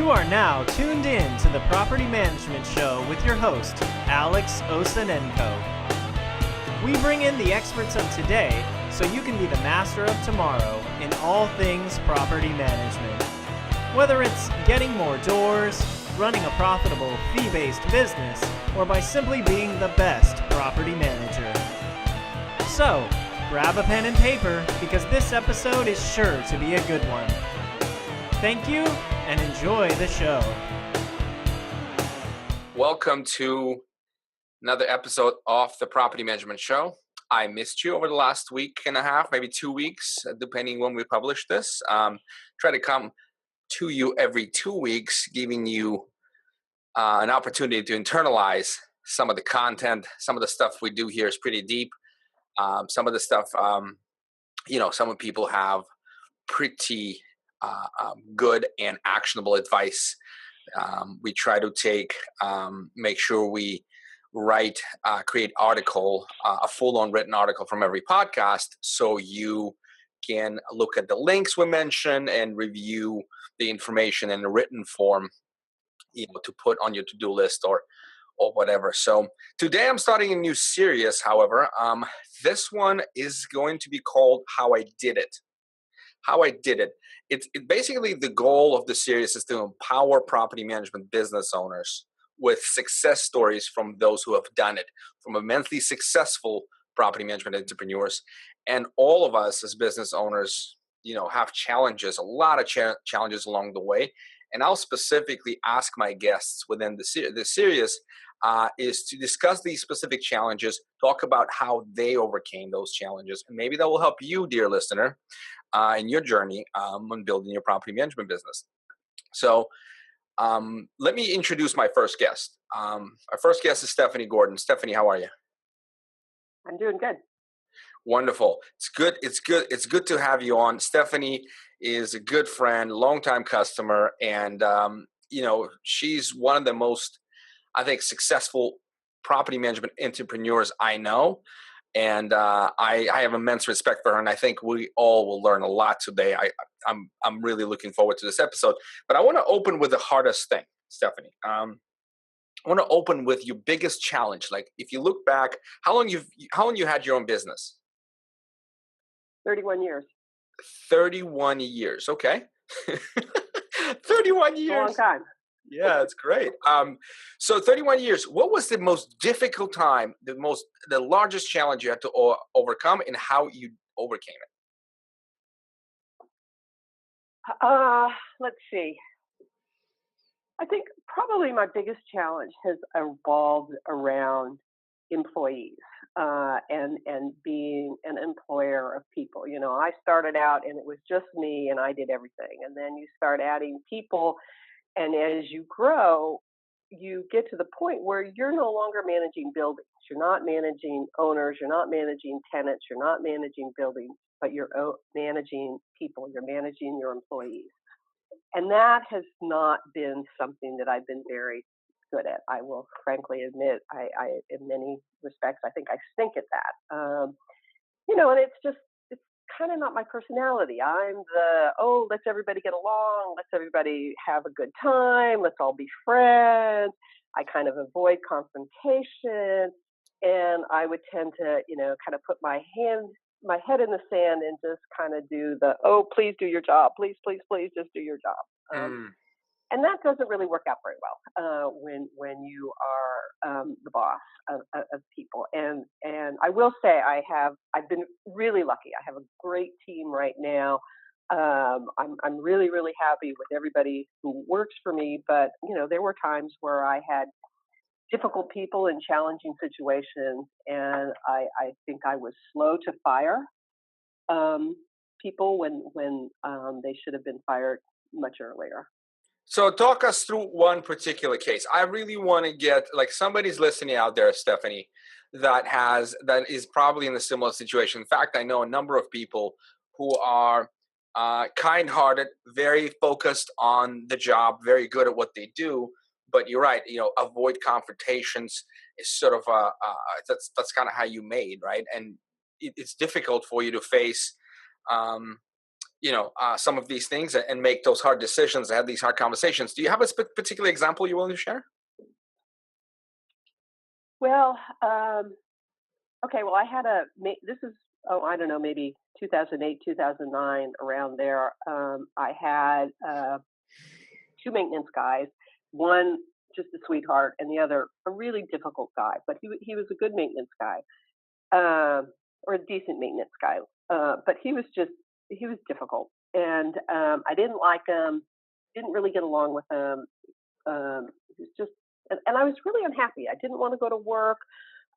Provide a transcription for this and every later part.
You are now tuned in to the Property Management Show with your host, Alex Osanenko. We bring in the experts of today so you can be the master of tomorrow in all things property management. Whether it's getting more doors, running a profitable fee-based business, or by simply being the best property manager. So, grab a pen and paper because this episode is sure to be a good one. Thank you and enjoy the show. Welcome to another episode of the Property Management Show. I missed you over the last week and a half, maybe 2 weeks, depending when we publish this. Try to come to you every 2 weeks, giving you an opportunity to internalize some of the content. Some of the stuff we do here is pretty deep. Some of the stuff, some people have pretty good and actionable advice. We try to make sure we create article, a full-on written article from every podcast, so you can look at the links we mentioned and review the information in a written form, to put on your to-do list or whatever. So today I'm starting a new series. However, this one is going to be called How I Did It. How I Did It. It basically, the goal of the series is to empower property management business owners with success stories from those who have done it, from immensely successful property management entrepreneurs. And all of us as business owners, have challenges, a lot of challenges along the way. And I'll specifically ask my guests within the series is to discuss these specific challenges, talk about how they overcame those challenges, and maybe that will help you, dear listener, in your journey on building your property management business. So let me introduce my first guest. Our first guest is Stephanie Gordon. Stephanie, how are you? I'm doing good. Wonderful. It's good to have you on. Stephanie is a good friend, longtime customer, and she's one of the most, I think, successful property management entrepreneurs I know. And I have immense respect for her, and I think we all will learn a lot today. I'm really looking forward to this episode. But I want to open with the hardest thing, Stephanie. I want to open with your biggest challenge. Like, if you look back, how long you had your own business? 31 years. 31 years. Okay. 31 years. A long time. Yeah, it's great. So 31 years, what was the most difficult time, the largest challenge you had to overcome, and how you overcame it? Let's see. I think probably my biggest challenge has evolved around employees and being an employer of people. I started out and it was just me and I did everything. And then you start adding people. And as you grow, you get to the point where you're no longer managing buildings. You're not managing owners. You're not managing tenants. You're not managing buildings, but you're managing people. You're managing your employees. And that has not been something that I've been very good at. I will frankly admit, I in many respects, I think I stink at that. And it's kind of not my personality. I'm let's everybody get along, let's everybody have a good time, let's all be friends. I kind of avoid confrontation, and I would tend to, kind of put my head in the sand and just kind of do please do your job, please just do your job. And that doesn't really work out very well when you are the boss of people. And I will say I've been really lucky. I have a great team right now. I'm really, really happy with everybody who works for me. But there were times where I had difficult people in challenging situations, and I think I was slow to fire people when they should have been fired much earlier. So talk us through one particular case. I really want to get, like, somebody's listening out there, Stephanie, that is probably in a similar situation. In fact, I know a number of people who are kind-hearted, very focused on the job, very good at what they do. But you're right, avoid confrontations is sort of that's kind of how you made, right? And it's difficult for you to face some of these things and make those hard decisions and have these hard conversations. Do you have a particular example you're willing to share? Well, okay. Well, I had this is, I don't know, maybe 2008, 2009, around there. I had two maintenance guys, one just a sweetheart, and the other a really difficult guy. But he was a good maintenance guy, or a decent maintenance guy. But he was difficult, and I didn't like him. Didn't really get along with him. He was just, and I was really unhappy. I didn't want to go to work.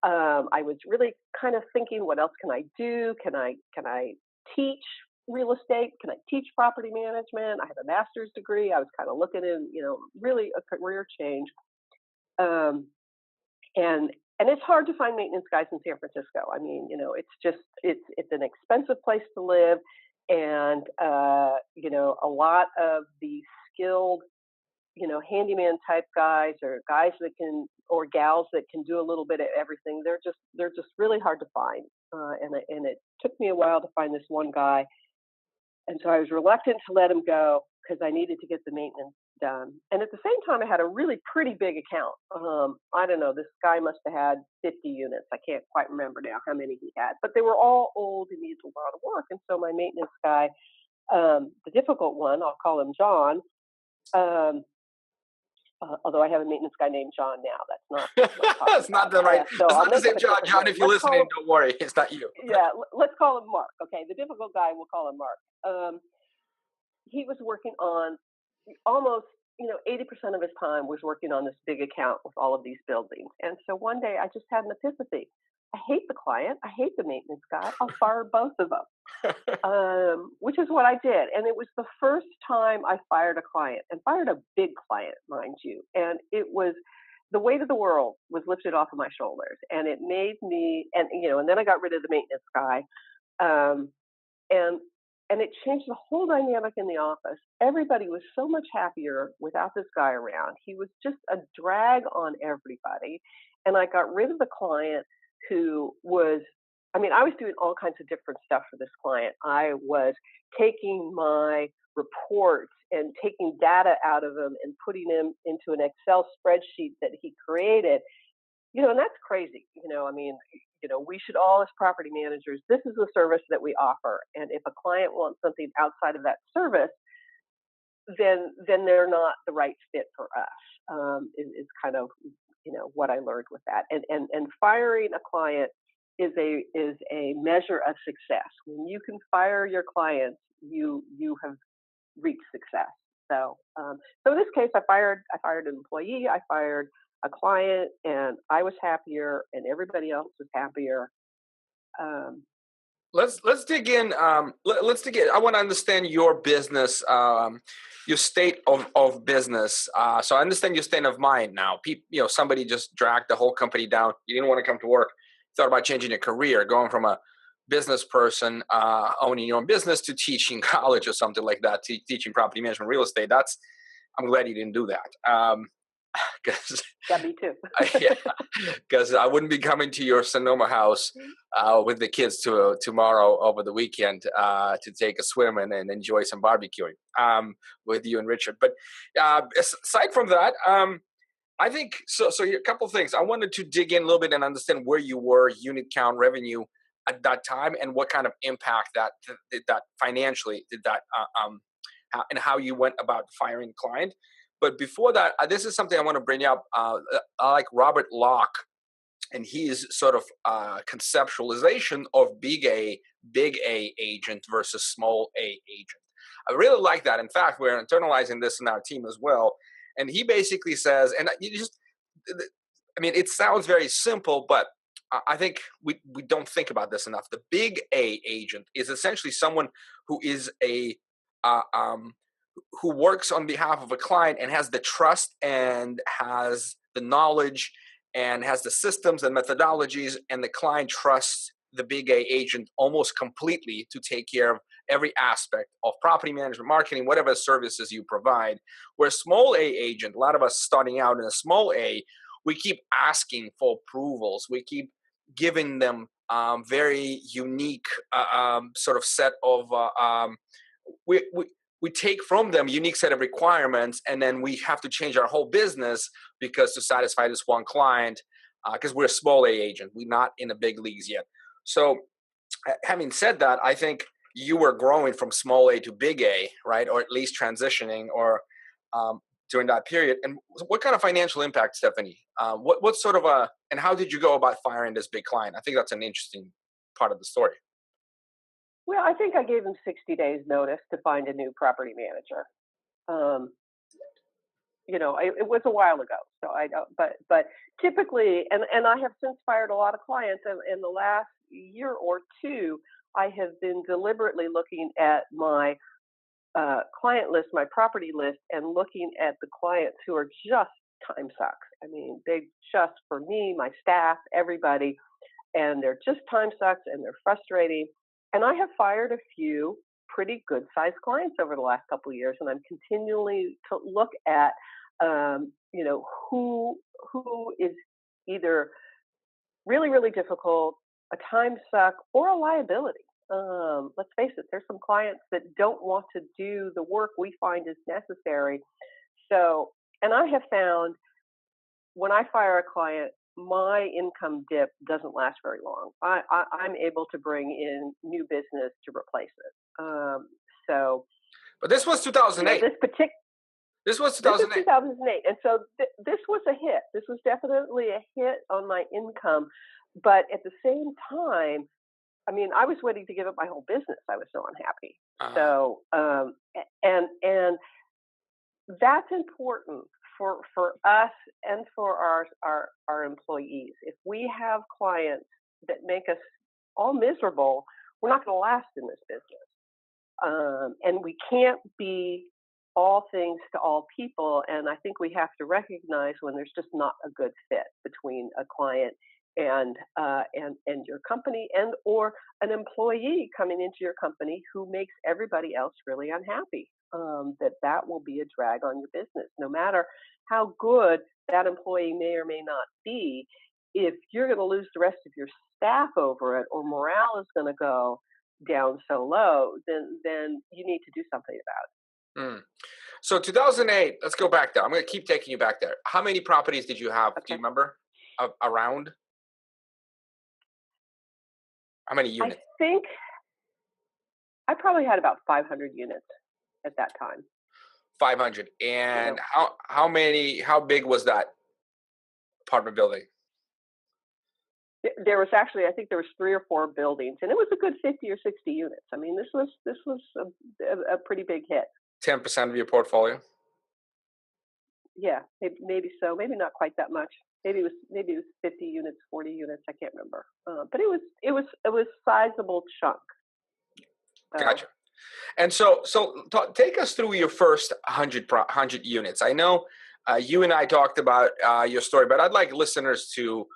I was really kind of thinking, what else can I do? Can I teach real estate? Can I teach property management? I have a master's degree. I was kind of looking in, really a career change. And it's hard to find maintenance guys in San Francisco. I mean, it's an expensive place to live, and a lot of the skilled, handyman type guys, or guys that can, or gals that can do a little bit of everything. They're just really hard to find. And it took me a while to find this one guy, and so I was reluctant to let him go because I needed to get the maintenance done. And at the same time, I had a really pretty big account. I don't know, this guy must have had 50 units. I can't quite remember now how many he had, but they were all old and needed a lot of work. And so my maintenance guy, the difficult one, I'll call him John. Although I have a maintenance guy named John now. That's not. That's not the right. So it's I'll not the make same up a John. different John, name. if you're listening, don't worry. It's not you. Yeah, let's call him Mark. Okay, the difficult guy, we'll call him Mark. He was working on almost, 80% of his time was working on this big account with all of these buildings. And so one day I just had an epiphany. I hate the client. I hate the maintenance guy. I'll fire both of them, which is what I did. And it was the first time I fired a client, and fired a big client, mind you. And it was, the weight of the world was lifted off of my shoulders, and it made me, and then I got rid of the maintenance guy, and it changed the whole dynamic in the office. Everybody was so much happier without this guy around. He was just a drag on everybody, and I got rid of the client who was, I was doing all kinds of different stuff for this client. I was taking my reports and taking data out of them and putting them into an Excel spreadsheet that he created. And that's crazy. We should all, as property managers, this is the service that we offer. And if a client wants something outside of that service, then they're not the right fit for us. Is kind of what I learned with that. And firing a client is a measure of success. When you can fire your clients, you have reached success. So in this case, I fired an employee, I fired a client, and I was happier, and everybody else was happier. Let's dig in. Let's dig in. I want to understand your business, your state of business. So I understand your state of mind now. Somebody just dragged the whole company down. You didn't want to come to work. You thought about changing your career, going from a business person owning your own business to teaching college or something like that, teaching property management, real estate. I'm glad you didn't do that. Yeah, me too. Because I wouldn't be coming to your Sonoma house with the kids tomorrow over the weekend to take a swim and enjoy some barbecuing with you and Richard. But aside from that, I think so. So a couple of things. I wanted to dig in a little bit and understand where you were, unit count, revenue at that time, and what kind of impact that financially did that, and how you went about firing the client. But before that, this is something I want to bring up. I like Robert Locke and his sort of conceptualization of big A agent versus small A agent. I really like that. In fact, we're internalizing this in our team as well. And he basically says, and it sounds very simple, but I think we don't think about this enough. The big A agent is essentially someone who is who works on behalf of a client and has the trust and has the knowledge and has the systems and methodologies, and the client trusts the big A agent almost completely to take care of every aspect of property management, marketing, whatever services you provide. Where small A agent, a lot of us starting out in a small A, we keep asking for approvals. We keep giving them very unique sort of set of we take from them a unique set of requirements, and then we have to change our whole business because to satisfy this one client, because we're a small A agent, we're not in the big leagues yet. So having said that, I think you were growing from small A to big A, right? Or at least transitioning, or during that period. And what kind of financial impact, Stephanie? What sort of and how did you go about firing this big client? I think that's an interesting part of the story. Well, I think I gave them 60 days notice to find a new property manager. It was a while ago, so I don't, but typically, and I have since fired a lot of clients, and in the last year or two, I have been deliberately looking at my client list, my property list, and looking at the clients who are just time sucks. I mean, they just, for me, my staff, everybody, and they're just time sucks and they're frustrating. And I have fired a few pretty good sized clients over the last couple of years, and I'm continually to look at, who is either really, really difficult, a time suck, or a liability. Let's face it, there's some clients that don't want to do the work we find is necessary. So, and I have found when I fire a client, my income dip doesn't last very long. I'm able to bring in new business to replace it. But this was 2008. This was 2008. This is 2008, and so this was a hit. This was definitely a hit on my income, but at the same time, I mean, I was ready to give up my whole business. I was so unhappy. So, and that's important for us and for our employees. If we have clients that make us all miserable, we're not going to last in this business. And we can't be all things to all people. And I think we have to recognize when there's just not a good fit between a client and your company, and or an employee coming into your company who makes everybody else really unhappy. That will be a drag on your business, no matter how good that employee may or may not be. If you're going to lose the rest of your staff over it, or morale is going to go down so low, then you need to do something about it. So 2008, let's go back there. I'm going to keep taking you back there. How many properties did you have? Okay. Do you remember? Around? How many units? I think I probably had about 500 units at that time. 500. And how big was that apartment building? There was actually, I think there was 3 or 4 buildings, and it was a good 50 or 60 units. I mean, this was a pretty big hit. 10% of your portfolio? Yeah, maybe so. Maybe not quite that much. Maybe it was 50 units, 40 units. I can't remember. But it was sizable chunk. Gotcha. And so take us through your first 100 units. I know you and I talked about your story, but I'd like listeners to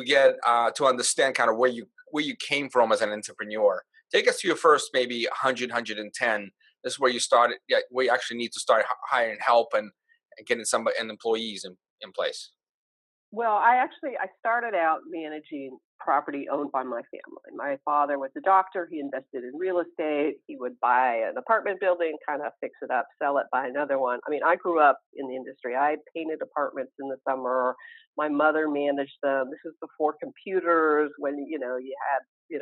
get to understand kind of where you came from as an entrepreneur. Take us to your first maybe 100, 110. This is where you started. Where you actually need to start hiring help and getting employees in place. Well, I started out managing property owned by my family. My father was a doctor. He invested in real estate. He would buy an apartment building, kind of fix it up, sell it, buy another one. I mean, I grew up in the industry. I painted apartments in the summer. My mother managed them. This was before computers, when, you had,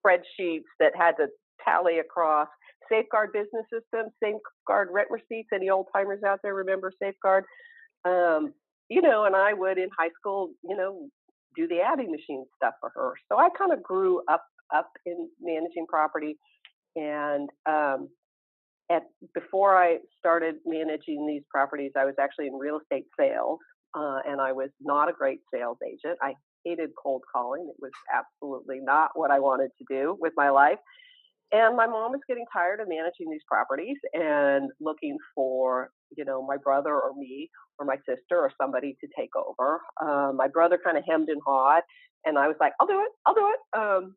spreadsheets that had to tally across. Safeguard business systems, Safeguard rent receipts. Any old timers out there remember Safeguard? And I would in high school, do the adding machine stuff for her. So I kind of grew up in managing property. And before I started managing these properties, I was actually in real estate sales, and I was not a great sales agent. I hated cold calling. It was absolutely not what I wanted to do with my life. And my mom was getting tired of managing these properties and looking for, my brother or me or my sister or somebody to take over. My brother kind of hemmed and hawed, and I was like, I'll do it.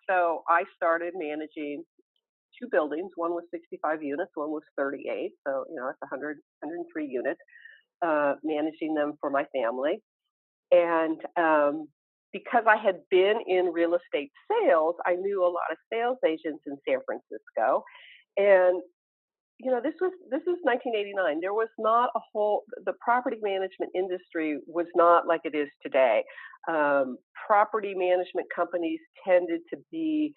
So I started managing 2 buildings. One was 65 units, one was 38. So, it's 103 units, managing them for my family. And because I had been in real estate sales, I knew a lot of sales agents in San Francisco. And this is 1989. There was not the property management industry was not like it is today. Property management companies tended to be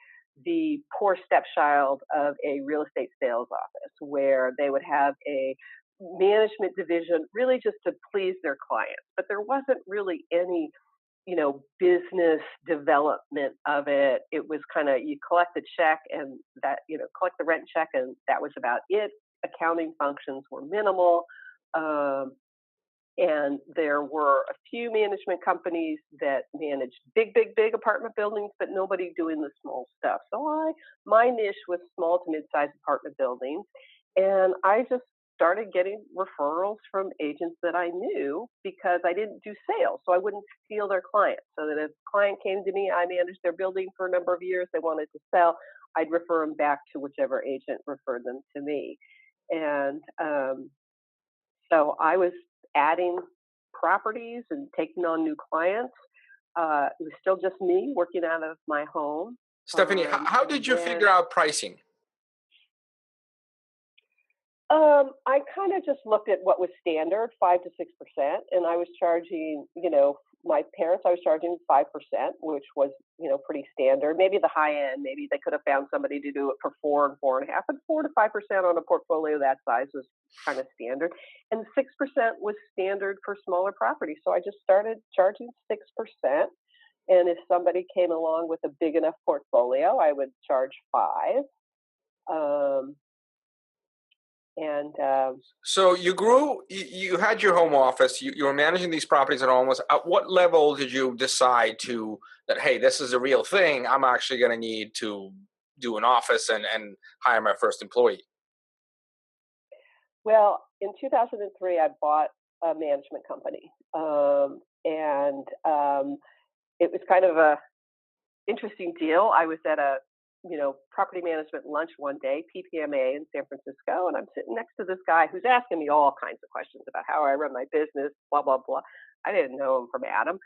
the poor stepchild of a real estate sales office, where they would have a management division really just to please their clients, but there wasn't really any business development of it. It was kind of, you collect the check and that, collect the rent check, and that was about it. Accounting functions were minimal. And there were a few management companies that managed big apartment buildings, but nobody doing the small stuff. So my niche was small to mid-sized apartment buildings. And I just started getting referrals from agents that I knew because I didn't do sales. So I wouldn't steal their clients. So that if a client came to me, I managed their building for a number of years, they wanted to sell, I'd refer them back to whichever agent referred them to me. And so I was adding properties and taking on new clients. It was still just me working out of my home. Stephanie, how did you figure out pricing? I kind of just looked at what was standard, 5 to 6%, and I was charging, my parents, I was charging 5%, which was, pretty standard. Maybe the high end, maybe they could have found somebody to do it for 4 and 4.5, but 4 to 5% on a portfolio that size was kind of standard, and 6% was standard for smaller properties. So I just started charging 6%, and if somebody came along with a big enough portfolio, I would charge 5%. So you grew, you had your home office, you were managing these properties at almost, at what level did you decide that, hey, this is a real thing, I'm actually going to need to do an office and hire my first employee? Well, in 2003, I bought a management company. It was kind of a interesting deal. I was at a property management lunch one day, PPMA in San Francisco, and I'm sitting next to this guy who's asking me all kinds of questions about how I run my business, blah, blah, blah. I didn't know him from Adam.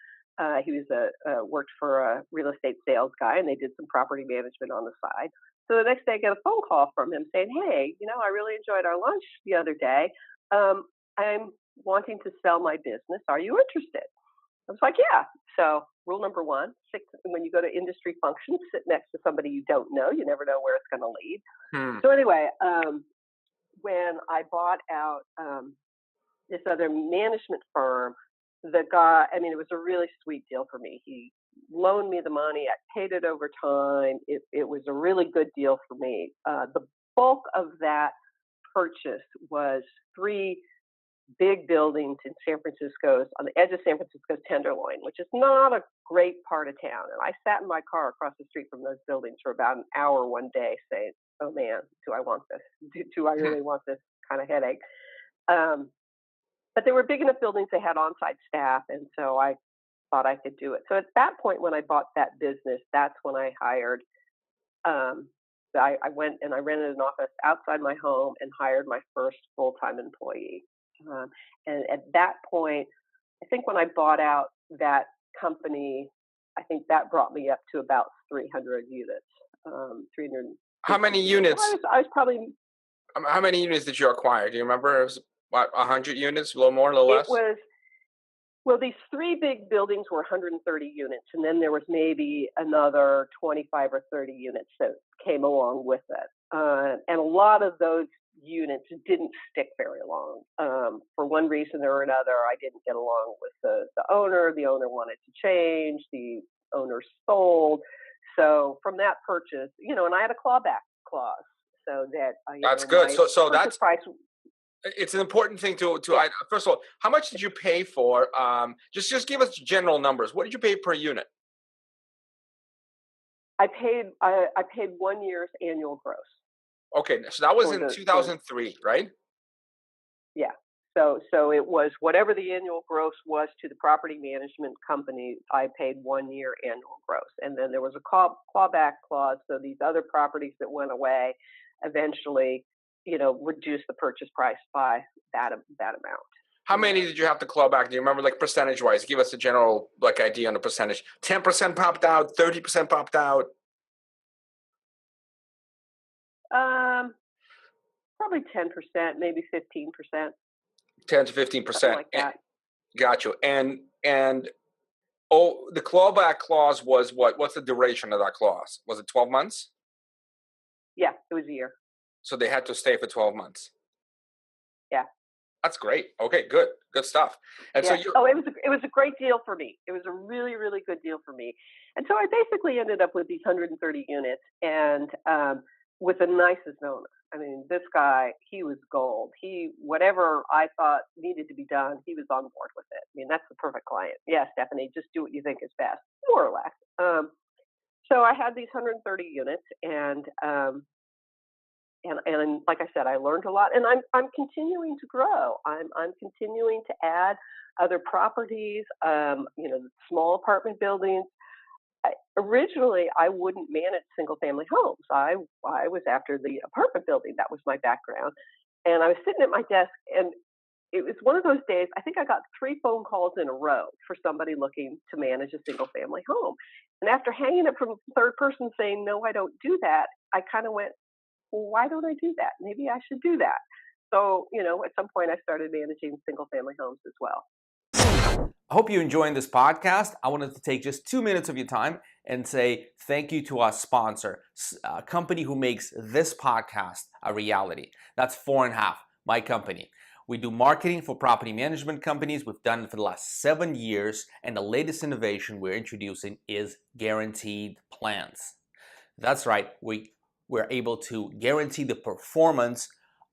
He was worked for a real estate sales guy, and they did some property management on the side. So the next day I get a phone call from him saying, hey, I really enjoyed our lunch the other day. I'm wanting to sell my business. Are you interested? I was like, yeah. So rule number 1, when you go to industry functions, sit next to somebody you don't know. You never know where it's going to lead. So anyway, when I bought out this other management firm, the guy, it was a really sweet deal for me. He loaned me the money. I paid it over time. It was a really good deal for me. The bulk of that purchase was 3 big buildings in San Francisco's, on the edge of San Francisco's Tenderloin, which is not a great part of town. And I sat in my car across the street from those buildings for about an hour one day saying, oh man, do I want this? Do I really want this kind of headache? But they were big enough buildings, they had on-site staff, and so I thought I could do it. So at that point when I bought that business, that's when I hired, I went and I rented an office outside my home and hired my first full-time employee. And at that point, I think when I bought out that company, I think that brought me up to about 300 units. 300. How many units? I was probably. How many units did you acquire? Do you remember? It was what, 100 units, a little more, a little less? It was. Well, these 3 big buildings were 130 units, and then there was maybe another 25 or 30 units that came along with it. And a lot of those units didn't stick very long. For one reason or another, I didn't get along with the owner. The owner wanted to change. The owner sold. So from that purchase, and I had a clawback clause so that that's good. So that's price. It's an important thing to first of all, how much did you pay for? Just give us general numbers. What did you pay per unit? I paid 1 year's annual gross. Okay, so that was in 2003, right? Yeah. So it was whatever the annual gross was to the property management company. I paid 1 year annual gross, and then there was a clawback clause. So these other properties that went away eventually, reduced the purchase price by that amount. How many did you have to claw back? Do you remember, like, percentage-wise? Give us a general idea on the percentage. 10% popped out, 30% popped out. probably 10%, maybe 15%, 10 to something 15%. like that. Got you. And the clawback clause was what? What's the duration of that clause? Was it 12 months? Yeah, it was a year. So they had to stay for 12 months. Yeah. That's great. Okay, good stuff. And yeah. so you. Oh, it was a great deal for me. It was a really, really good deal for me. And so I basically ended up with these 130 units and with the nicest owner. I mean, this guy, he was gold. Whatever I thought needed to be done, he was on board with it. I mean, that's the perfect client. Yeah, Stephanie, just do what you think is best, more or less. So I had these 130 units, and like I said, I learned a lot, and I'm continuing to grow. I'm continuing to add other properties, small apartment buildings. Originally, I wouldn't manage single family homes. I was after the apartment building. That was my background. And I was sitting at my desk, and it was one of those days. I think I got 3 phone calls in a row for somebody looking to manage a single family home. And after hanging it from third person saying, no, I don't do that, I kind of went, well, why don't I do that? Maybe I should do that. So, at some point I started managing single family homes as well. I hope you're enjoying this podcast. I wanted to take just 2 minutes of your time and say thank you to our sponsor, a company who makes this podcast a reality. That's 4.5, my company. We do marketing for property management companies. We've done it for the last 7 years, and the latest innovation we're introducing is guaranteed plans. That's right, we're able to guarantee the performance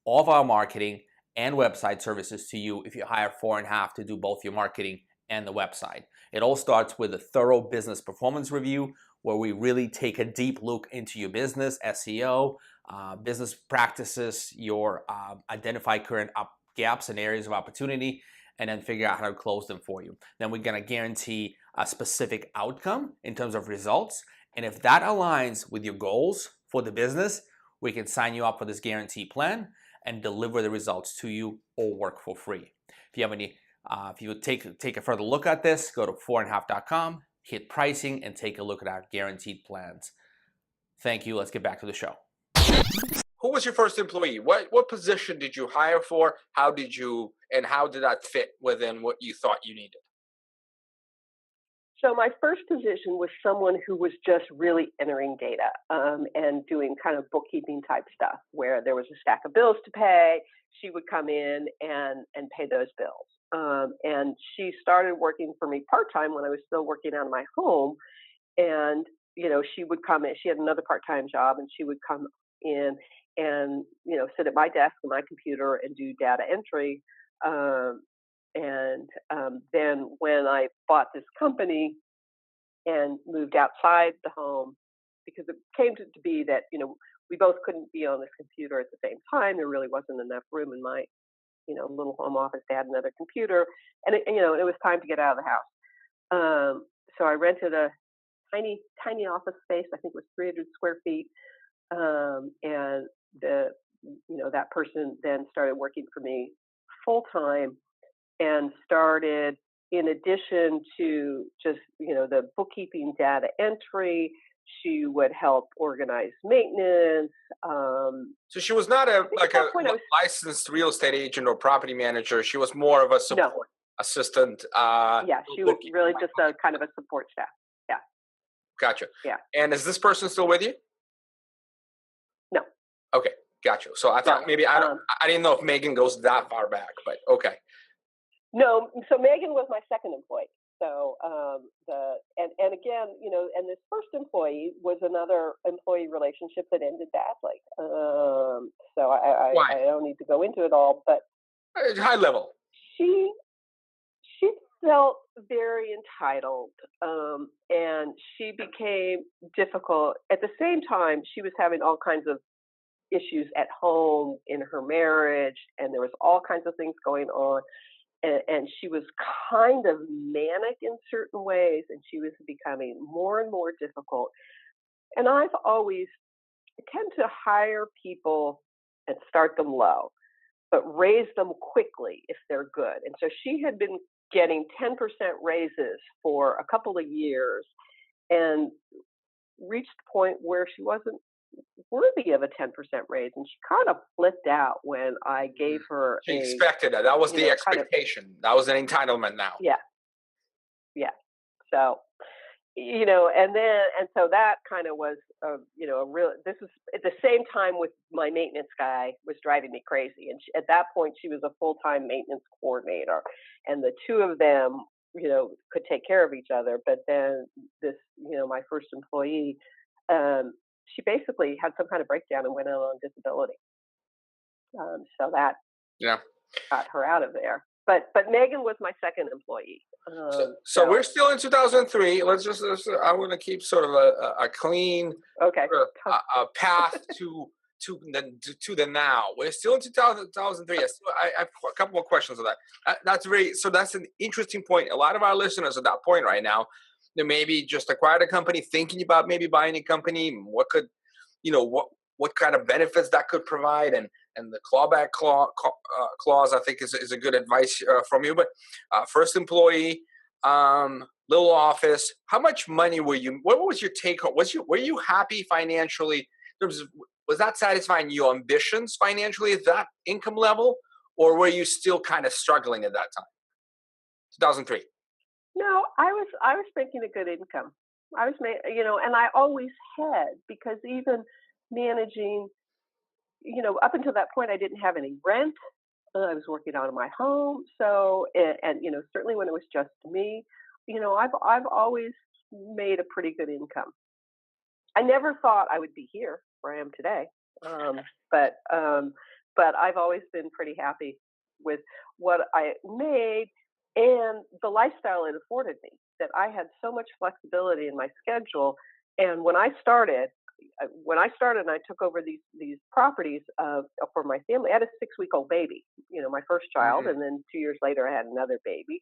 of our marketing and website services to you if you hire 4.5 to do both your marketing and the website. It all starts with a thorough business performance review where we really take a deep look into your business, SEO, business practices, your identify current gaps and areas of opportunity, and then figure out how to close them for you. Then we're gonna guarantee a specific outcome in terms of results. And if that aligns with your goals for the business, we can sign you up for this guarantee plan and deliver the results to you or work for free. If you have any, if you would take a further look at this, go to 4.5.com, hit pricing, and take a look at our guaranteed plans. Thank you. Let's get back to the show. Who was your first employee? What position did you hire for? How did that fit within what you thought you needed? So my first position was someone who was just really entering data and doing kind of bookkeeping type stuff where there was a stack of bills to pay. She would come in and pay those bills. And she started working for me part-time when I was still working out of my home. And, she would come in. She had another part-time job, and she would come in and, sit at my desk on my computer and do data entry. Then when I bought this company and moved outside the home, because it came to be that, we both couldn't be on this computer at the same time. There really wasn't enough room in my, little home office to add another computer. And, it was time to get out of the house. So I rented a tiny office space. I think it was 300 square feet. And that person then started working for me full time. And started, in addition to just, the bookkeeping data entry, she would help organize maintenance. So she was not a licensed real estate agent or property manager. She was more of a support assistant. Yeah, she was really just a kind of a support staff. Yeah. Gotcha. Yeah. And is this person still with you? No. Okay, gotcha. So I thought maybe I didn't know if Megan goes that far back, but okay. No, so Megan was my second employee. So and again, and this first employee was another employee relationship that ended badly. So I don't need to go into it all, but high level. She felt very entitled, and she became difficult. At the same time, she was having all kinds of issues at home, in her marriage, and there was all kinds of things going on. And she was kind of manic in certain ways, and she was becoming more and more difficult. And I've always tend to hire people and start them low, but raise them quickly if they're good. And so she had been getting 10% raises for a couple of years and reached the point where she wasn't worthy of a 10% raise. And she kind of flipped out when I gave her She expected that. That was the expectation. That was an entitlement now. Yeah. Yeah. So, and so that kind of was, this was at the same time with my maintenance guy was driving me crazy. And at that point, she was a full-time maintenance coordinator, and the two of them, could take care of each other. But then this, my first employee, she basically had some kind of breakdown and went out on disability. So that got her out of there. But Megan was my second employee. So we're still in 2003. I want to keep sort of a clean a path to the now. We're still in 2003. I have a couple more questions on that. That's an interesting point. A lot of our listeners at that point right now, they maybe just acquired a company, thinking about maybe buying a company. What could, what kind of benefits that could provide, and the clawback clause, I think, is a good advice from you. But first employee, little office. How much money were you? What was your take home? Were you happy financially? Was that satisfying your ambitions financially at that income level, or were you still kind of struggling at that time? 2003. No, I was making a good income. I was and I always had, because even managing, up until that point, I didn't have any rent. I was working out of my home. So, and certainly when it was just me, I've always made a pretty good income. I never thought I would be here where I am today. But I've always been pretty happy with what I made and the lifestyle it afforded me, that I had so much flexibility in my schedule. And when I started and I took over these properties for my family, I had a 6-week-old baby, my first child, and then 2 years later I had another baby.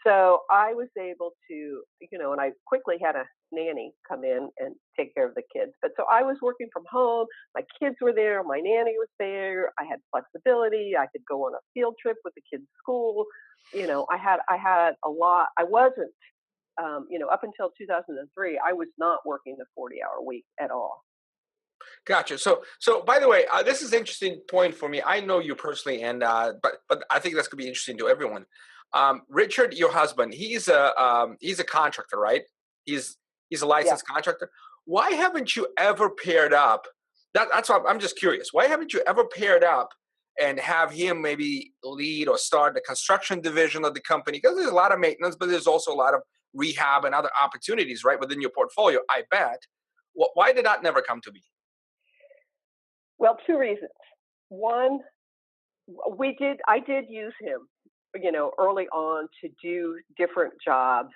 So I was able to, and I quickly had a nanny come in and take care of the kids. But so I was working from home. My kids were there. My nanny was there. I had flexibility. I could go on a field trip with the kids' school. I had a lot. I wasn't, up until 2003, I was not working the 40-hour week at all. Gotcha. So by the way, this is an interesting point for me. I know you personally, and but I think that's gonna be interesting to everyone. Richard, your husband, he's a contractor, right? He's a licensed contractor. Why haven't you ever paired up? That's what I'm just curious. Why haven't you ever paired up and have him maybe lead or start the construction division of the company? Because there's a lot of maintenance, but there's also a lot of rehab and other opportunities, right, within your portfolio, I bet. Why did that never come to be? Well, 2 reasons. One, I did use him, early on to do different jobs,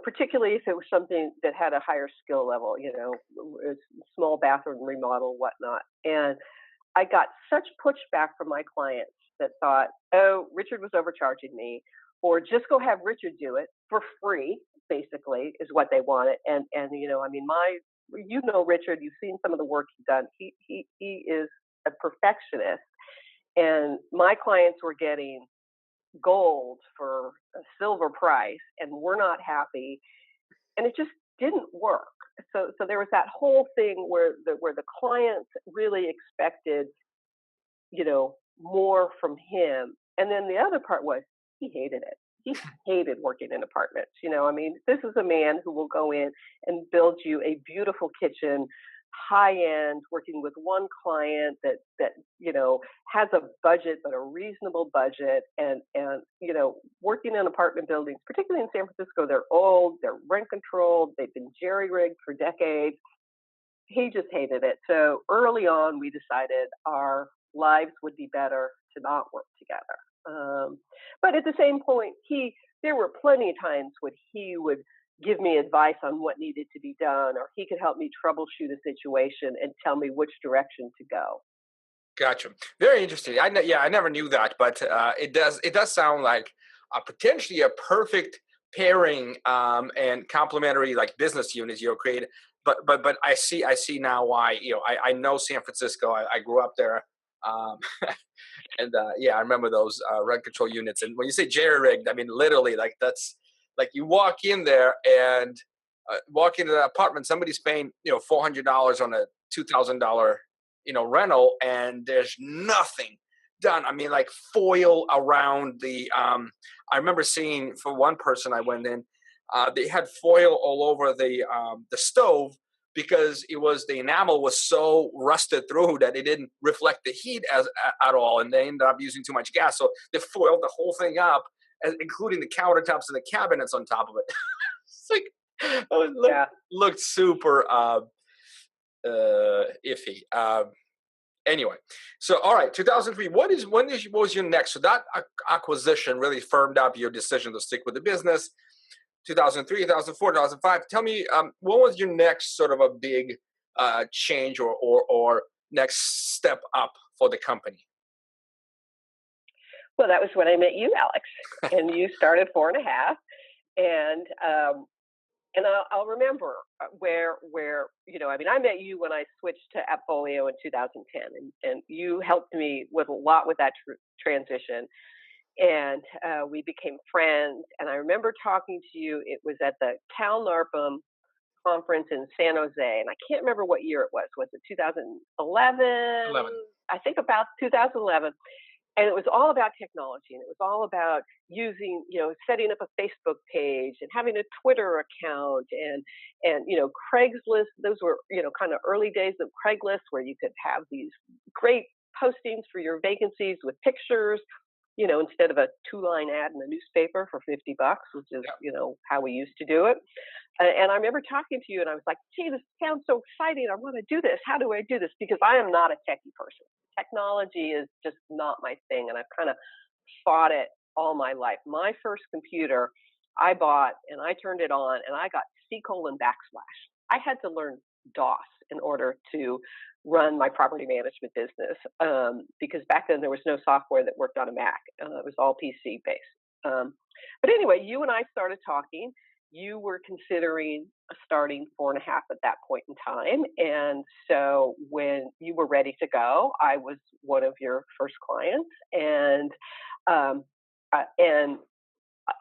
particularly if it was something that had a higher skill level, a small bathroom remodel, whatnot. And I got such pushback from my clients that thought, oh, Richard was overcharging me, or just go have Richard do it for free, basically, is what they wanted. And Richard, you've seen some of the work he's done. He is a perfectionist, and my clients were getting gold for a silver price, and we're not happy, and it just didn't work. So there was that whole thing where the clients really expected, more from him, and then the other part was he hated it. He hated working in apartments. This is a man who will go in and build you a beautiful kitchen, high end, working with one client that has a budget, but a reasonable budget, and working in apartment buildings, particularly in San Francisco. They're old, they're rent controlled, they've been jerry rigged for decades. He just hated it. So early on, we decided our lives would be better to not work together. But at the same point, there were plenty of times when he would give me advice on what needed to be done, or he could help me troubleshoot a situation and tell me which direction to go. Gotcha. Very interesting. I never knew that, but it does sound like potentially a perfect pairing and complementary like business units you're creating. But I see now why. I know San Francisco. I grew up there. And I remember those rent control units. And when you say jerry rigged, I mean literally, like that's like you walk in there and walk into the apartment, somebody's paying $400 on a $2,000 rental, and there's nothing done. I mean, like foil around the. I remember seeing for one person I went in, they had foil all over the stove because the enamel was so rusted through that it didn't reflect the heat at all, and they ended up using too much gas. So they foiled the whole thing up, including the countertops and the cabinets on top of it. It's like looked super iffy. Anyway, so all right, 2003. What was your next? So that acquisition really firmed up your decision to stick with the business. 2003, 2004, 2005. Tell me, what was your next sort of a big change or next step up for the company? Well, that was when I met you, Alex, and you started 4.5, and I'll remember where I mean, I met you when I switched to Appfolio in 2010, and you helped me with a lot with that transition. And we became friends. And I remember talking to you. It was at the Cal NARPM conference in San Jose, and I can't remember what year it was. Was it 2011? 11. I think about 2011. And it was all about technology, and it was all about using, setting up a Facebook page and having a Twitter account, and Craigslist. Those were, kind of early days of Craigslist, where you could have these great postings for your vacancies with pictures, instead of a 2-line ad in the newspaper for $50, which is, how we used to do it. And I remember talking to you, and I was like, gee, this sounds so exciting. I want to do this. How do I do this? Because I am not a techie person. Technology is just not my thing, and I've kind of fought it all my life. My first computer I bought, and I turned it on, and I got C:\\. I had to learn DOS in order to run my property management business, because back then there was no software that worked on a Mac. It was all PC based. But anyway, you and I started talking. You were considering starting 4.5 at that point in time. And so when you were ready to go, I was one of your first clients. And at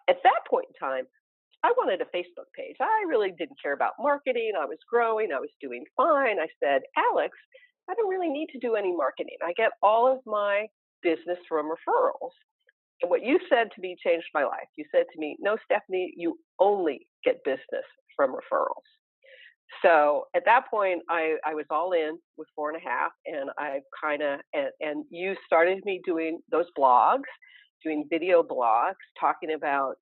that point in time, I wanted a Facebook page. I really didn't care about marketing. I was growing. I was doing fine. I said, Alex, I don't really need to do any marketing. I get all of my business from referrals. And what you said to me changed my life. You said to me, no, Stephanie, you only get business from referrals. So at that point, I was all in with 4.5, and I and you started me doing those blogs, doing video blogs, talking about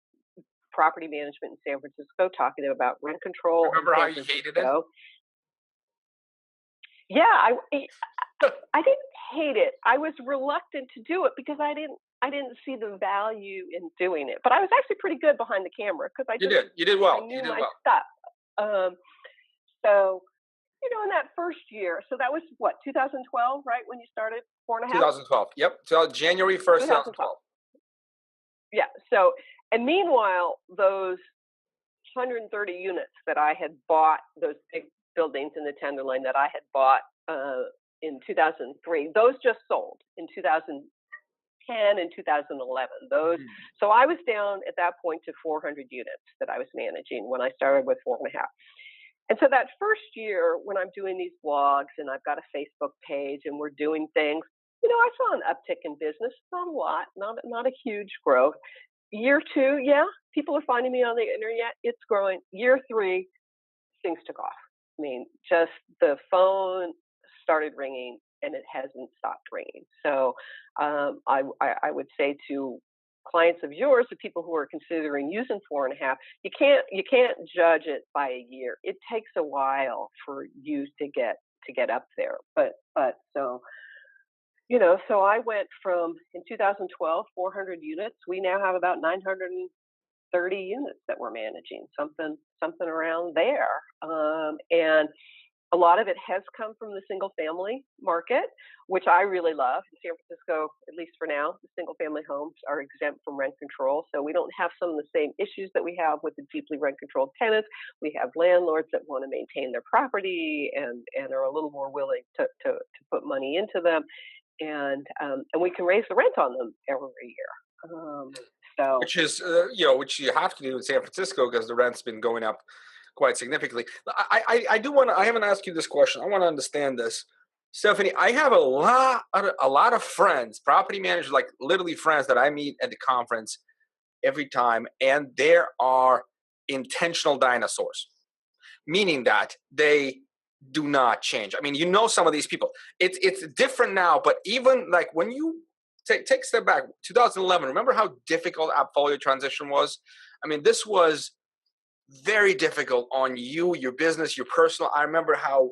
property management in San Francisco, talking about rent control. Remember how you hated it? Yeah, I didn't hate it. I was reluctant to do it because I didn't see the value in doing it. But I was actually pretty good behind the camera because you did well. I knew my stuff. So in that first year, so that was what, 2012, right, when you started 4.5? 2012. Yep. So January 1st, 2012. Yeah. So, and meanwhile, those 130 units that I had bought, those big buildings in the Tenderloin that I had bought in 2003, those just sold in 2010 and 2011. Those, so I was down at that point to 400 units that I was managing when I started with 4.5. And so that first year, when I'm doing these blogs and I've got a Facebook page and we're doing things, I saw an uptick in business, not a lot, not a huge growth. Year 2, yeah, people are finding me on the internet. It's growing. Year 3, things took off. I mean, just the phone started ringing and it hasn't stopped ringing. So I would say to clients of yours, the people who are considering using 4.5, you can't judge it by a year. It takes a while for you to get up there. But so. So I went from, in 2012, 400 units. We now have about 930 units that we're managing, something around there. And a lot of it has come from the single family market, which I really love. In San Francisco, at least for now, the single family homes are exempt from rent control. So we don't have some of the same issues that we have with the deeply rent controlled tenants. We have landlords that want to maintain their property and are a little more willing to put money into them. And we can raise the rent on them every year. So which is which you have to do in San Francisco because the rent's been going up quite significantly. I haven't asked you this question. I want to understand this. Stephanie, I have a lot of friends, property managers, like literally friends that I meet at the conference every time, and there are intentional dinosaurs, meaning that they do not change. I mean, some of these people. It's different now, but even like when you take a step back, 2011. Remember how difficult AppFolio transition was? I mean, this was very difficult on you, your business, your personal. I remember how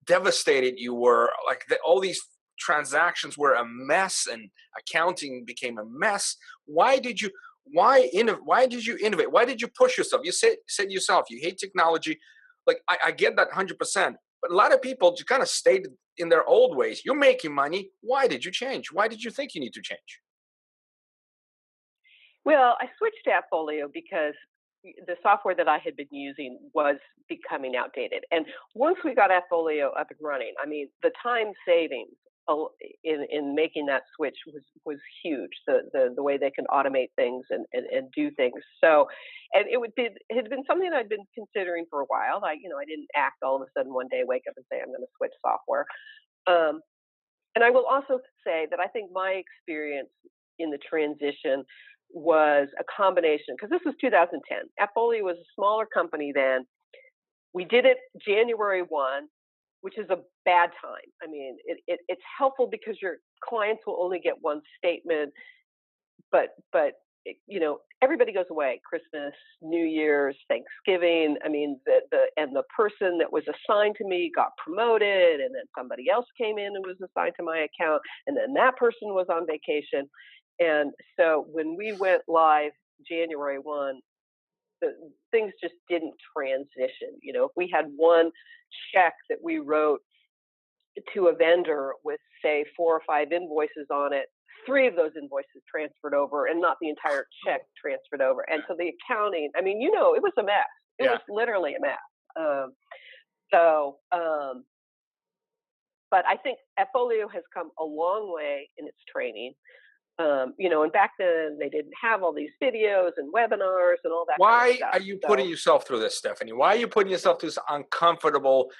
devastated you were. Like all these transactions were a mess, and accounting became a mess. Why did you? Why did you innovate? Why did you push yourself? You said yourself you hate technology. Like I get that 100%, but a lot of people just kind of stayed in their old ways. You're making money. Why did you change? Why did you think you need to change? Well, I switched to AppFolio because the software that I had been using was becoming outdated. And once we got AppFolio up and running, I mean, the time savings in making that switch was huge. The way they can automate things and do things. So, and it had been something I'd been considering for a while. I didn't act all of a sudden one day, wake up and say I'm going to switch software. And I will also say that I think my experience in the transition was a combination, because this was 2010. AppFolio was a smaller company then. We did it January 1, which is a bad time. I mean, it's helpful because your clients will only get one statement, but everybody goes away. Christmas, New Year's, Thanksgiving. I mean, the person that was assigned to me got promoted, and then somebody else came in and was assigned to my account, and then that person was on vacation. And so when we went live January 1, things just didn't transition. If we had one check that we wrote to a vendor with, say, 4 or 5 invoices on it, 3 of those invoices transferred over and not the entire check transferred over. And so the accounting, I mean, it was a mess. It was literally a mess. But I think AppFolio has come a long way in its training. And back then they didn't have all these videos and webinars and all that. Why kind of stuff. are you putting yourself through this, Stephanie? Why are you putting yourself through this uncomfortable,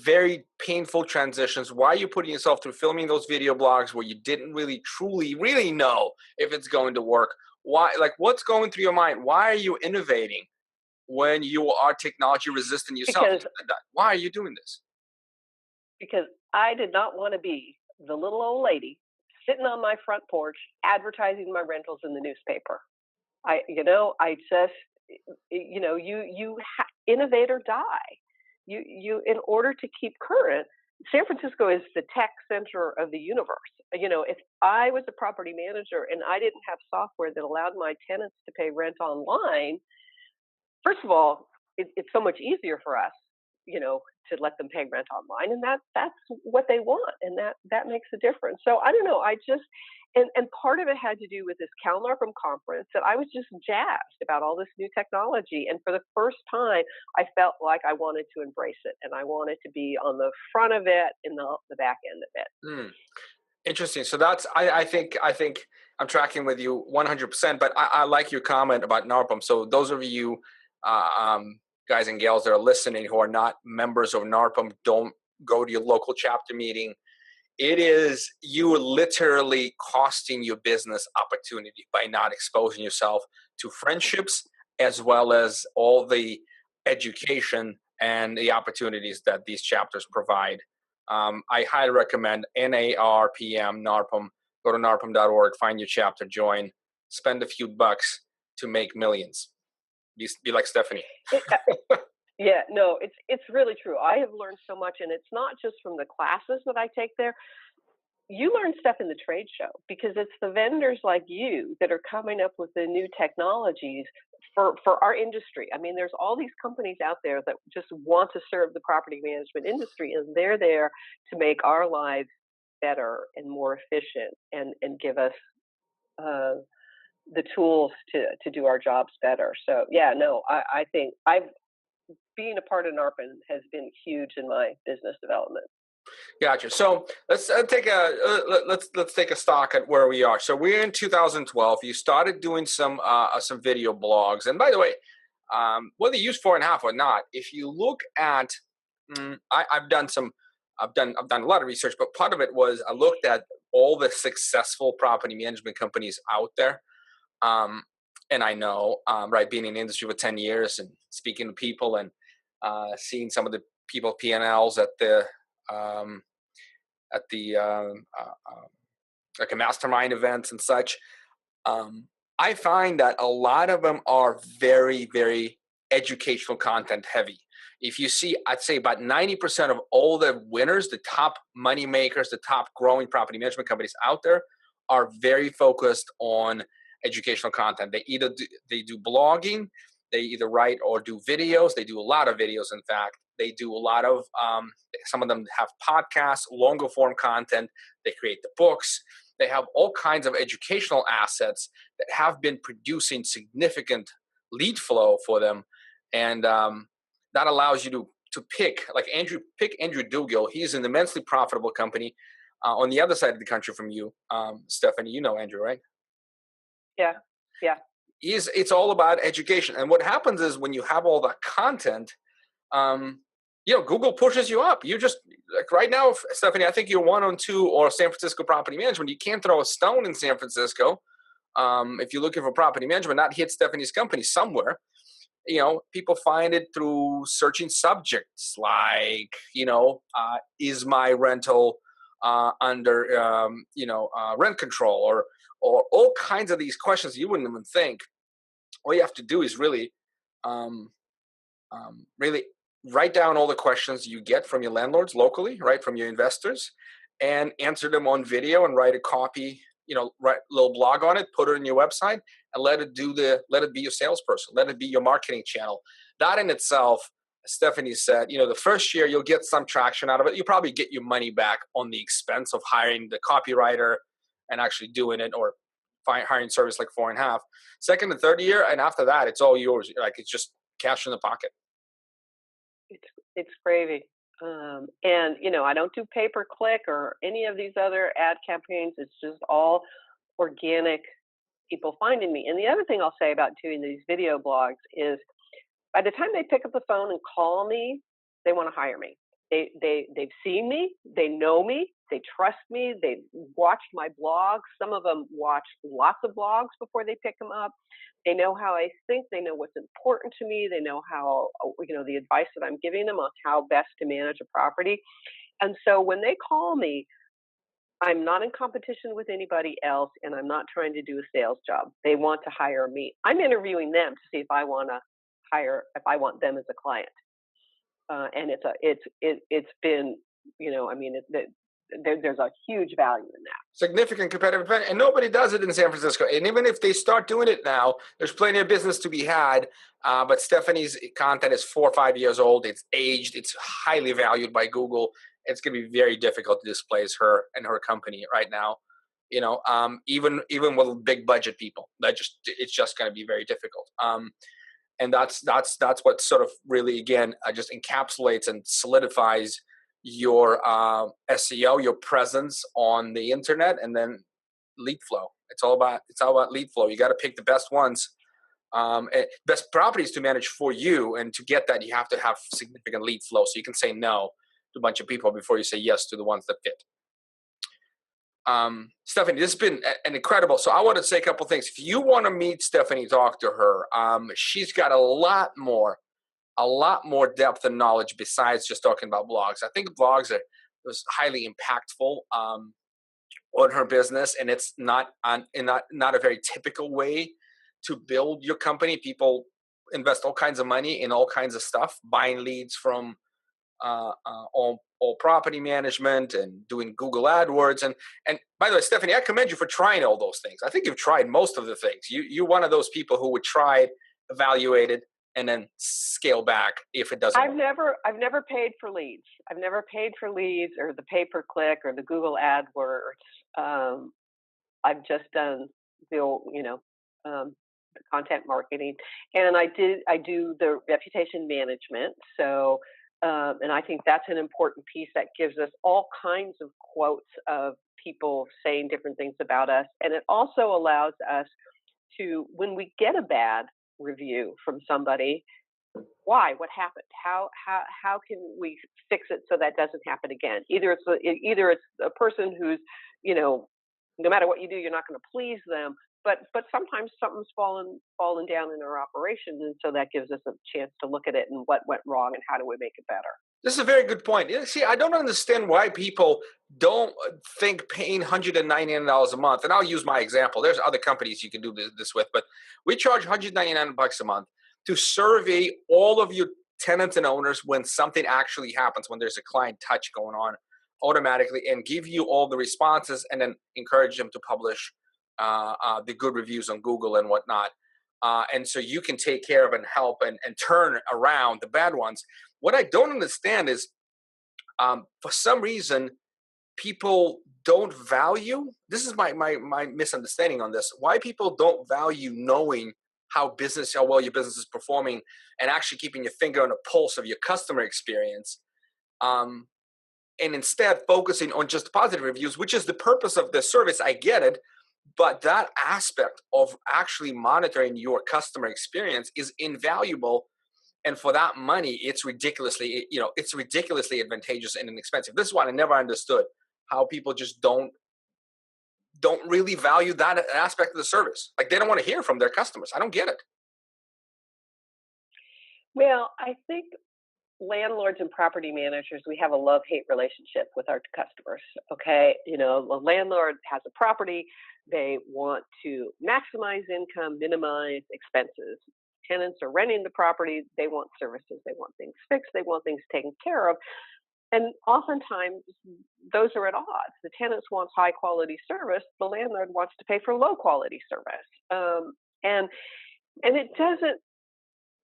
very painful transitions? Why are you putting yourself through filming those video blogs where you didn't really, truly, really know if it's going to work? Why? Like, what's going through your mind? Why are you innovating when you are technology resistant yourself? Why are you doing this? Because I did not want to be the little old lady sitting on my front porch advertising my rentals in the newspaper. Innovate or die. You in order to keep current. San Francisco is the tech center of the universe. If I was a property manager and I didn't have software that allowed my tenants to pay rent online, first of all, it's so much easier for us, to let them pay rent online, and that's what they want, and that makes a difference. So I don't know, and part of it had to do with this Cal NARPM conference, that I was just jazzed about all this new technology, and for the first time, I felt like I wanted to embrace it, and I wanted to be on the front of it and the back end of it. Interesting. So that's I think I'm tracking with you 100%. But I like your comment about NARPM. So those of you guys and gals that are listening who are not members of NARPM, don't go to your local chapter meeting. It is you literally costing your business opportunity by not exposing yourself to friendships as well as all the education and the opportunities that these chapters provide. I highly recommend NARPM, NARPM. Go to narpm.org, find your chapter, join, spend a few bucks to make millions. Be like Stephanie. Yeah, no, it's really true. I have learned so much, and it's not just from the classes that I take there. You learn stuff in the trade show, because it's the vendors like you that are coming up with the new technologies for our industry. I mean, there's all these companies out there that just want to serve the property management industry, and they're there to make our lives better and more efficient and give us the tools to do our jobs better. So yeah, no, I think being a part of NARPM has been huge in my business development. Gotcha. So let's take a stock at where we are. So we're in 2012. You started doing some video blogs, and by the way, whether you use 4.5 or not, if you look at, I've done some I've done a lot of research, but part of it was I looked at all the successful property management companies out there. And I know, right, being in the industry for 10 years and speaking to people and seeing some of the people P&Ls at the like a mastermind events and such. I find that a lot of them are very, very educational content heavy. If you see, I'd say about 90% of all the winners, the top money makers, the top growing property management companies out there are very focused on educational content. They do blogging, they either write or do videos. They do a lot of videos, in fact. They do a lot of, some of them have podcasts, longer form content. They create the books. They have all kinds of educational assets that have been producing significant lead flow for them. And that allows you to pick, like Andrew Dugill. He's an immensely profitable company on the other side of the country from you, Stephanie. You know Andrew, right? Yeah. It's all about education. And what happens is when you have all that content, Google pushes you up. You just, like right now, Stephanie, I think you're 1-2 or San Francisco property management. You can't throw a stone in San Francisco. If you're looking for property management, not hit Stephanie's company somewhere. People find it through searching subjects like, is my rental under, rent control or all kinds of these questions you wouldn't even think. All you have to do is really write down all the questions you get from your landlords locally, right, from your investors, and answer them on video and write a copy, write a little blog on it, put it on your website, and let it be your salesperson, let it be your marketing channel. That in itself, as Stephanie said, the first year you'll get some traction out of it. You probably get your money back on the expense of hiring the copywriter and actually doing it, or hiring service like 4.5. Second and third year, and after that, it's all yours. Like, it's just cash in the pocket. It's gravy. And I don't do pay-per-click or any of these other ad campaigns. It's just all organic people finding me. And the other thing I'll say about doing these video blogs is by the time they pick up the phone and call me, they want to hire me. They've seen me, they know me, they trust me, they've watched my blogs. Some of them watch lots of blogs before they pick them up. They know how I think, they know what's important to me, they know how, the advice that I'm giving them on how best to manage a property. And so when they call me, I'm not in competition with anybody else, and I'm not trying to do a sales job. They want to hire me. I'm interviewing them to see if I want them as a client. And it's been, there's a huge value in that. Significant competitive advantage, and nobody does it in San Francisco. And even if they start doing it now, there's plenty of business to be had. But Stephanie's content is 4 or 5 years old. It's aged. It's highly valued by Google. It's going to be very difficult to displace her and her company right now. Even with big budget people, it's just going to be very difficult. And that's what sort of really, again, just encapsulates and solidifies your SEO, your presence on the internet, and then lead flow. It's all about lead flow. You got to pick the best ones, best properties to manage for you. And to get that, you have to have significant lead flow. So you can say no to a bunch of people before you say yes to the ones that fit. Stephanie, this has been an incredible. So I want to say a couple things. If you want to meet Stephanie, talk to her. She's got a lot more depth and knowledge besides just talking about blogs. I think blogs was highly impactful on her business, and it's not a very typical way to build your company. People invest all kinds of money in all kinds of stuff, buying leads from all property management and doing Google AdWords. And by the way, Stephanie, I commend you for trying all those things. I think you've tried most of the things. You're one of those people who would try it, evaluate it, and then scale back if it doesn't work. I've never paid for leads. I've never paid for leads or the pay-per-click or the Google AdWords. I've just done the content marketing, and I do the reputation management. So, and I think that's an important piece that gives us all kinds of quotes of people saying different things about us. And it also allows us to, when we get a bad review from somebody, why? What happened? How can we fix it so that doesn't happen again? Either it's a person who's, no matter what you do, you're not going to please them. But sometimes something's fallen down in our operations, and so that gives us a chance to look at it and what went wrong and how do we make it better. This is a very good point. See, I don't understand why people don't think paying $199 a month, and I'll use my example. There's other companies you can do this with, but we charge $199 a month to survey all of your tenants and owners when something actually happens, when there's a client touch going on automatically, and give you all the responses and then encourage them to publish the good reviews on Google and whatnot. And so you can take care of and help and turn around the bad ones. What I don't understand is, for some reason, people don't value, this is my misunderstanding on this, why people don't value knowing how well your business is performing and actually keeping your finger on the pulse of your customer experience. And instead focusing on just positive reviews, which is the purpose of the service. I get it. But that aspect of actually monitoring your customer experience is invaluable. And for that money, it's ridiculously advantageous and inexpensive. This is what I never understood, how people just don't really value that aspect of the service. Like, they don't want to hear from their customers. I don't get it. Well, I think landlords and property managers, we have a love-hate relationship with our customers. Okay. The landlord has a property. They want to maximize income, minimize expenses. Tenants are renting the property. They want services. They want things fixed. They want things taken care of. And oftentimes those are at odds. The tenants want high quality service. The landlord wants to pay for low quality service. And it doesn't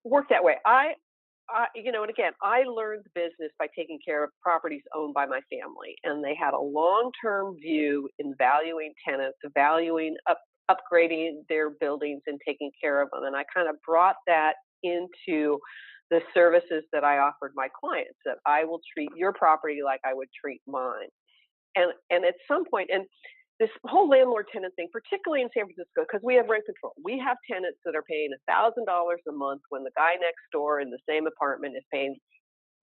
work that way. And again, I learned the business by taking care of properties owned by my family, and they had a long-term view in valuing tenants, valuing upgrading their buildings and taking care of them. And I kind of brought that into the services that I offered my clients, that I will treat your property like I would treat mine. And at some point, and this whole landlord-tenant thing, particularly in San Francisco, because we have rent control. We have tenants that are paying $1,000 a month when the guy next door in the same apartment is paying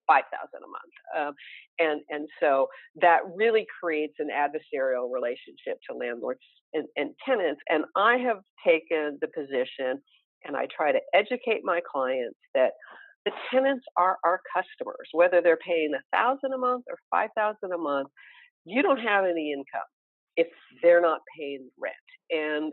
$5,000 a month, and so that really creates an adversarial relationship to landlords and tenants. And I have taken the position, and I try to educate my clients that the tenants are our customers, whether they're paying $1,000 a month or $5,000 a month. You don't have any income if they're not paying rent. And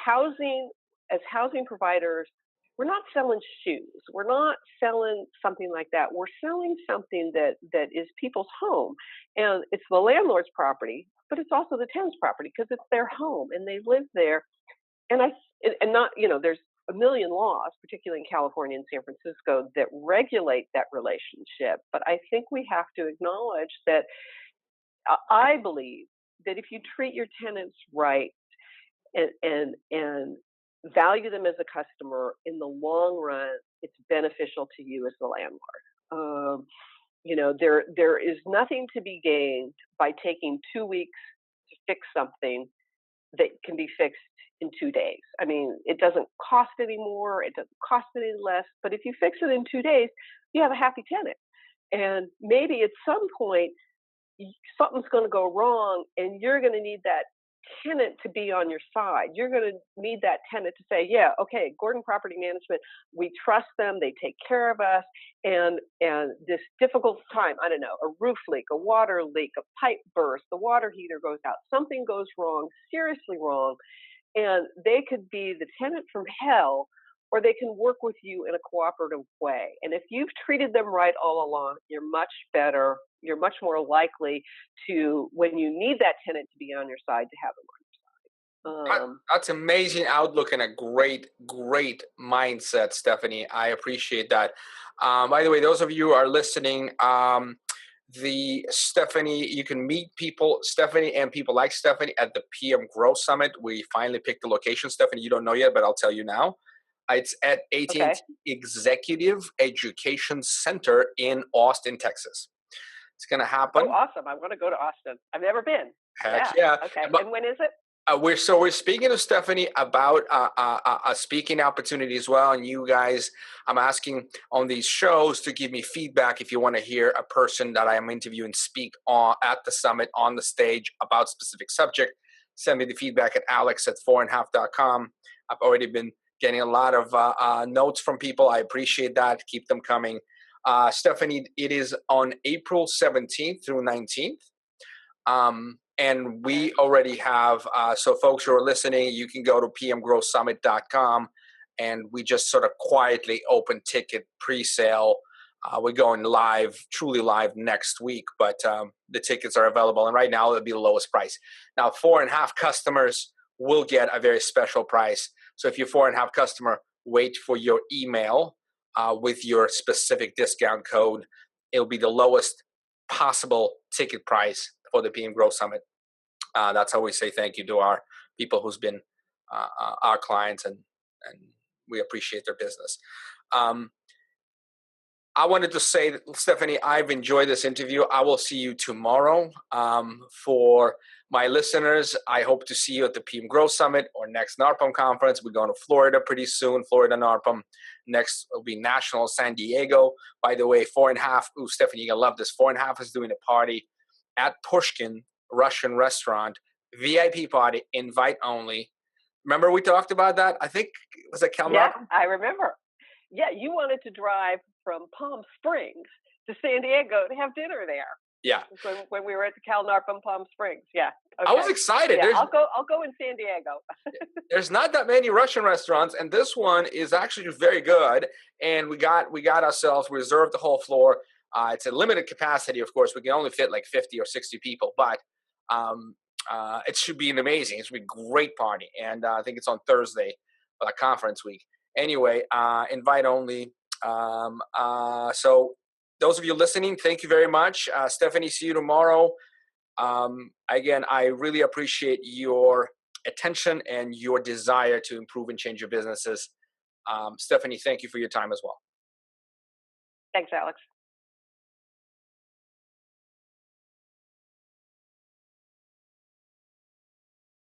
housing providers, we're not selling shoes. We're not selling something like that. We're selling something that is people's home, and it's the landlord's property, but it's also the tenant's property because it's their home and they live there. And there's a million laws, particularly in California and San Francisco, that regulate that relationship. But I think we have to acknowledge that I believe that if you treat your tenants right and value them as a customer, in the long run, it's beneficial to you as the landlord. There is nothing to be gained by taking 2 weeks to fix something that can be fixed in 2 days. I mean, it doesn't cost any more, it doesn't cost any less, but if you fix it in 2 days, you have a happy tenant. And maybe at some point, something's going to go wrong, and you're going to need that tenant to be on your side. You're going to need that tenant to say, yeah, okay, Gordon Property Management, we trust them, they take care of us, and this difficult time, I don't know, a roof leak, a water leak, a pipe burst, the water heater goes out, something goes wrong, seriously wrong, and they could be the tenant from hell, or they can work with you in a cooperative way. And if you've treated them right all along, you're much better. You're much more likely to, when you need that tenant to be on your side, to have them on your side. That's amazing outlook and a great mindset, Stephanie. I appreciate that. By the way, those of you who are listening, Stephanie, you can meet Stephanie and people like Stephanie at the PM Growth Summit. We finally picked the location, Stephanie. You don't know yet, but I'll tell you now. It's at AT&T Executive Education Center in Austin, Texas. It's going to happen. Oh, awesome. I want to go to Austin. I've never been. Heck yeah. Okay. And when is it? We're speaking to Stephanie about a speaking opportunity as well. And you guys, I'm asking on these shows to give me feedback if you want to hear a person that I am interviewing speak at the summit on the stage about specific subject. Send me the feedback at alex@4.5.com. I've already been getting a lot of notes from people. I appreciate that. Keep them coming. Stephanie, it is on April 17th through 19th. And we already have, so folks who are listening, you can go to pmgrowsummit.com, and we just sort of quietly open ticket pre-sale. We're going live, truly live next week, but the tickets are available, and right now it'll be the lowest price. Now, 4.5 customers will get a very special price. So if you're 4.5 customer, wait for your email with your specific discount code. It'll be the lowest possible ticket price for the PM Grow Summit. That's how we say thank you to our people who's been our clients, and we appreciate their business. I wanted to say, Stephanie, I've enjoyed this interview. I will see you tomorrow. For my listeners, I hope to see you at the PM Grow Summit or next NARPM conference. We're going to Florida pretty soon, Florida NARPM. Next will be National San Diego. By the way, 4.5, ooh, Stephanie, you're going to love this. 4.5 is doing a party at Pushkin Russian restaurant, VIP party, invite only. Remember we talked about that? I think it was at Cal Yeah, NARPM? I remember. Yeah, you wanted to drive from Palm Springs to San Diego to have dinner there. Yeah. When we were at the Cal NARPM Palm Springs. Yeah. Okay. I was excited. Yeah, I'll go in San Diego. There's not that many Russian restaurants, and this one is actually very good. And we got ourselves, we reserved the whole floor. It's a limited capacity, of course. We can only fit like 50 or 60 people, but it should be an amazing. It should be a great party. And I think it's on Thursday, conference week. Anyway, invite only. So those of you listening, thank you very much. Stephanie, see you tomorrow. Again, I really appreciate your attention and your desire to improve and change your businesses. Stephanie, thank you for your time as well. Thanks, Alex.